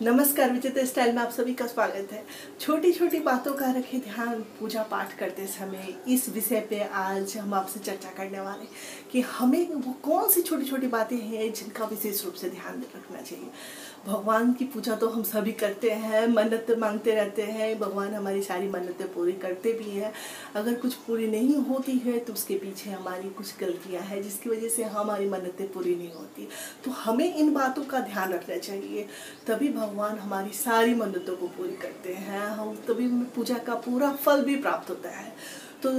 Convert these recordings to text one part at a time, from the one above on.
नमस्कार, विचित्र स्टाइल में आप सभी का स्वागत है। छोटी छोटी बातों का रखें ध्यान पूजा पाठ करते समय। इस विषय पे आज हम आपसे चर्चा करने वाले कि हमें वो कौन सी छोटी छोटी बातें हैं जिनका विशेष रूप से ध्यान रखना चाहिए। भगवान की पूजा तो हम सभी करते हैं, मन्नत मांगते रहते हैं, भगवान हमारी सारी मन्नतें पूरी करते भी हैं। अगर कुछ पूरी नहीं होती है तो उसके पीछे हमारी कुछ गलतियां हैं जिसकी वजह से हमारी मन्नतें पूरी नहीं होती। तो हमें इन बातों का ध्यान रखना चाहिए, तभी भगवान हमारी सारी मन्नतों को पूरी करते हैं, हम तभी पूजा का पूरा फल भी प्राप्त होता है। तो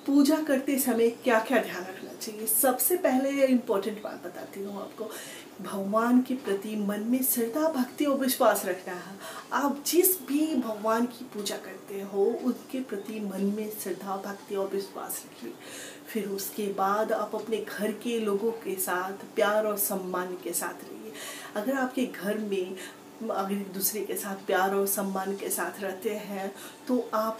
पूजा करते समय क्या क्या ध्यान रखना चाहिए। सबसे पहले इम्पोर्टेंट बात बताती हूँ आपको, भगवान के प्रति मन में श्रद्धा भक्ति और विश्वास रखना है। आप जिस भी भगवान की पूजा करते हो उनके प्रति मन में श्रद्धा भक्ति और विश्वास रखिए। फिर उसके बाद आप अपने घर के लोगों के साथ प्यार और सम्मान के साथ रहिए। अगर आपके घर में अगर एक दूसरे के साथ प्यार और सम्मान के साथ रहते हैं तो आप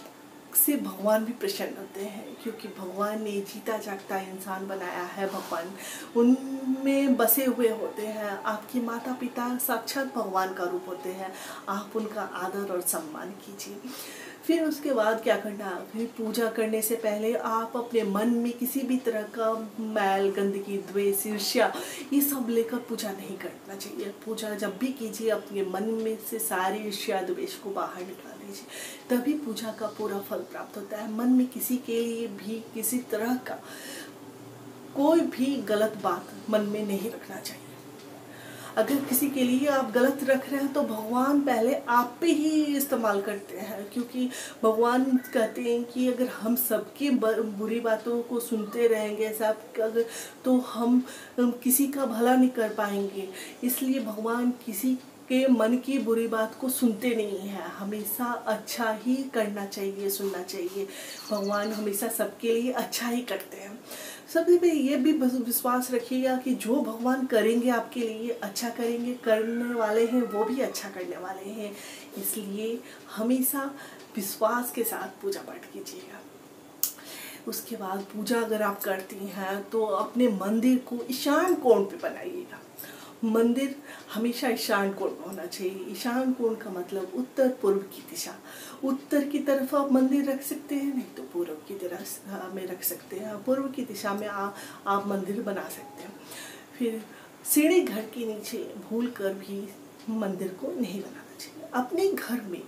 से भगवान भी प्रसन्न होते हैं, क्योंकि भगवान ने जीता जागता इंसान बनाया है, भगवान उनमें बसे हुए होते हैं। आपके माता पिता साक्षात भगवान का रूप होते हैं, आप उनका आदर और सम्मान कीजिए। फिर उसके बाद क्या करना, फिर पूजा करने से पहले आप अपने मन में किसी भी तरह का मैल गंदगी द्वेष ईर्ष्या ये सब लेकर पूजा नहीं करना चाहिए। पूजा जब भी कीजिए अपने मन में से सारी ईर्ष्या द्वेष को बाहर निकाल दीजिए, तभी पूजा का पूरा फल प्राप्त होता है। मन में किसी के लिए भी किसी तरह का कोई भी गलत बात मन में नहीं रखना चाहिए। अगर किसी के लिए आप गलत रख रहे हैं तो भगवान पहले आप पे ही इस्तेमाल करते हैं, क्योंकि भगवान कहते हैं कि अगर हम सबकी बुरी बातों को सुनते रहेंगे सब अगर तो हम किसी का भला नहीं कर पाएंगे। इसलिए भगवान किसी के मन की बुरी बात को सुनते नहीं हैं, हमेशा अच्छा ही करना चाहिए, सुनना चाहिए। भगवान हमेशा सबके लिए अच्छा ही करते हैं। सभी पे ये भी विश्वास रखिएगा कि जो भगवान करेंगे आपके लिए अच्छा करेंगे, करने वाले हैं वो भी अच्छा करने वाले हैं। इसलिए हमेशा विश्वास के साथ पूजा पाठ कीजिएगा। उसके बाद पूजा अगर आप करती हैं तो अपने मंदिर को ईशान कोण पे बनाइएगा। मंदिर हमेशा ईशान कोण में होना चाहिए। ईशान कोण का मतलब उत्तर पूर्व की दिशा। उत्तर की तरफ आप मंदिर रख सकते हैं, नहीं तो पूर्व की दिशा में रख सकते हैं। पूर्व की दिशा में आप मंदिर बना सकते हैं। फिर सीढ़ी घर के नीचे भूल कर भी मंदिर को नहीं बनाना चाहिए। अपने घर में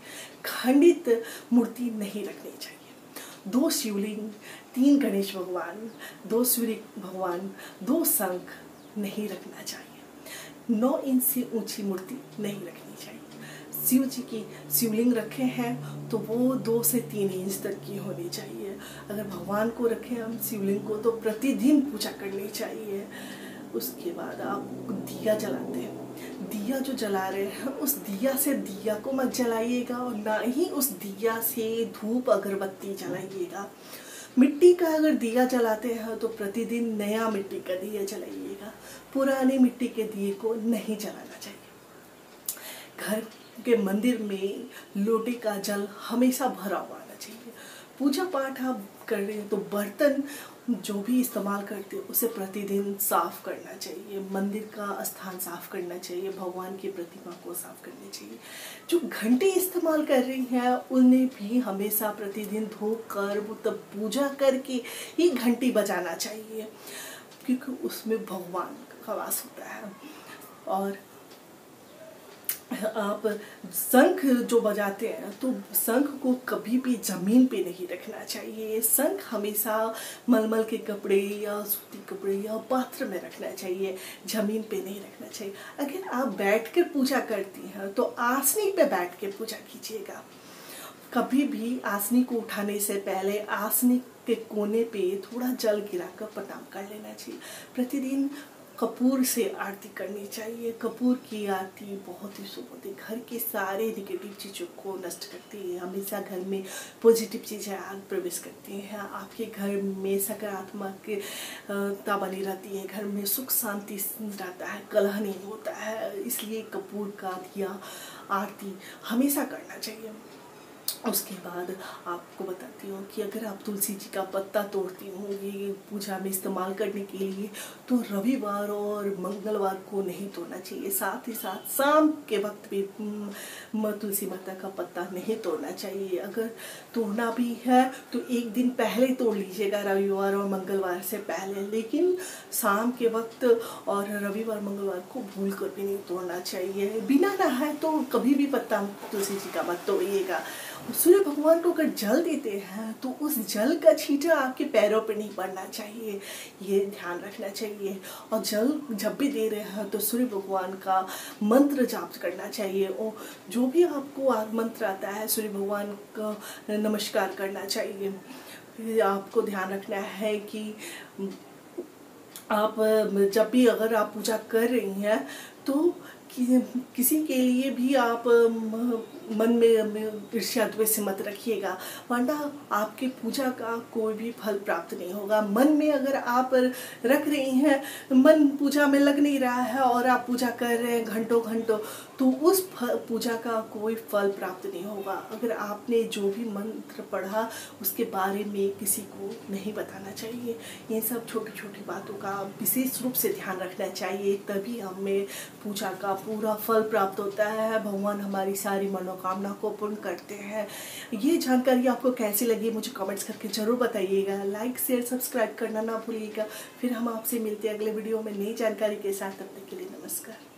खंडित मूर्ति नहीं रखनी चाहिए। 2 शिवलिंग, 3 गणेश भगवान, 2 सूर्य भगवान, 2 शंख नहीं रखना चाहिए। 9 इंच से ऊंची मूर्ति नहीं रखनी चाहिए। शिव जी की शिवलिंग रखे हैं तो वो 2 से 3 इंच तक की होनी चाहिए। अगर भगवान को रखें हम शिवलिंग को तो प्रतिदिन पूजा करनी चाहिए। उसके बाद आप दिया जलाते हैं, दिया जो जला रहे हैं उस दिया से दिया को मत जलाइएगा और ना ही उस दिया से धूप अगरबत्ती जलाइएगा। मिट्टी का अगर दिया जलाते हैं तो प्रतिदिन नया मिट्टी का दिया जलाइएगा, पुराने मिट्टी के दिए को नहीं जलाना चाहिए। घर के मंदिर में लोटे का जल हमेशा भरा हुआ आना चाहिए। पूजा पाठ आप कर रहे हैं तो बर्तन जो भी इस्तेमाल करते हैं उसे प्रतिदिन साफ करना चाहिए। मंदिर का स्थान साफ करना चाहिए, भगवान की प्रतिमा को साफ करनी चाहिए। जो घंटी इस्तेमाल कर रही हैं उन्हें भी हमेशा प्रतिदिन धोकर तब पूजा करके ही घंटी बजाना चाहिए, क्योंकि उसमें भगवान का वास होता है। और आप शंख जो बजाते हैं तो शंख को कभी भी जमीन पे नहीं रखना चाहिए। शंख हमेशा मलमल के कपड़े या सूती कपड़े या पात्र में रखना चाहिए, जमीन पे नहीं रखना चाहिए। अगर आप बैठकर पूजा करती हैं तो आसनी पे बैठ के पूजा कीजिएगा। कभी भी आसनी को उठाने से पहले आसनी के कोने पे थोड़ा जल गिराकर प्रणाम कर लेना चाहिए। प्रतिदिन कपूर से आरती करनी चाहिए। कपूर की आरती बहुत ही शुभ होती है, घर की सारी नेगेटिव चीज़ों को नष्ट करती है। हमेशा घर में पॉजिटिव चीज़ें प्रवेश करती हैं, आपके घर में सकारात्मकता बनी रहती है, घर में सुख शांति रहता है, कलह नहीं होता है। इसलिए कपूर का दिया आरती हमेशा करना चाहिए। उसके बाद आपको बताती हूँ कि अगर आप तुलसी जी का पत्ता तोड़ती होंगी पूजा में इस्तेमाल करने के लिए, तो रविवार और मंगलवार को नहीं तोड़ना चाहिए। साथ ही साथ शाम के वक्त भी तुलसी माता का पत्ता नहीं तोड़ना चाहिए। अगर तोड़ना भी है तो एक दिन पहले तोड़ लीजिएगा, रविवार और मंगलवार से पहले, लेकिन शाम के वक्त और रविवार मंगलवार को भूल कर भी नहीं तोड़ना चाहिए। बिना नहाए तो कभी भी पत्ता तुलसी जी का मत तोड़िएगा। सूर्य भगवान को अगर जल देते हैं तो उस जल का छींटा आपके पैरों पे नहीं पड़ना चाहिए, ये ध्यान रखना चाहिए। और जल जब भी दे रहे हैं तो सूर्य भगवान का मंत्र जाप करना चाहिए, और जो भी आपको मंत्र आता है सूर्य भगवान का नमस्कार करना चाहिए। आपको ध्यान रखना है कि आप जब भी अगर आप पूजा कर रही हैं तो किसी के लिए भी आप मन में ईर्ष्या द्वेष मत रखिएगा, वरना आपकी पूजा का कोई भी फल प्राप्त नहीं होगा। मन में अगर आप रख रही हैं, मन पूजा में लग नहीं रहा है और आप पूजा कर रहे हैं घंटों घंटों, तो उस पूजा का कोई फल प्राप्त नहीं होगा। अगर आपने जो भी मंत्र पढ़ा उसके बारे में किसी को नहीं बताना चाहिए। ये सब छोटी छोटी बातों का विशेष रूप से ध्यान रखना चाहिए, तभी हमें पूजा का पूरा फल प्राप्त होता है। भगवान हमारी सारी मनोकामना को पूर्ण करते हैं। ये जानकारी आपको कैसी लगी मुझे कमेंट्स करके ज़रूर बताइएगा। लाइक शेयर सब्सक्राइब करना ना भूलिएगा। फिर हम आपसे मिलते हैं अगले वीडियो में नई जानकारी के साथ। तब तक के लिए नमस्कार।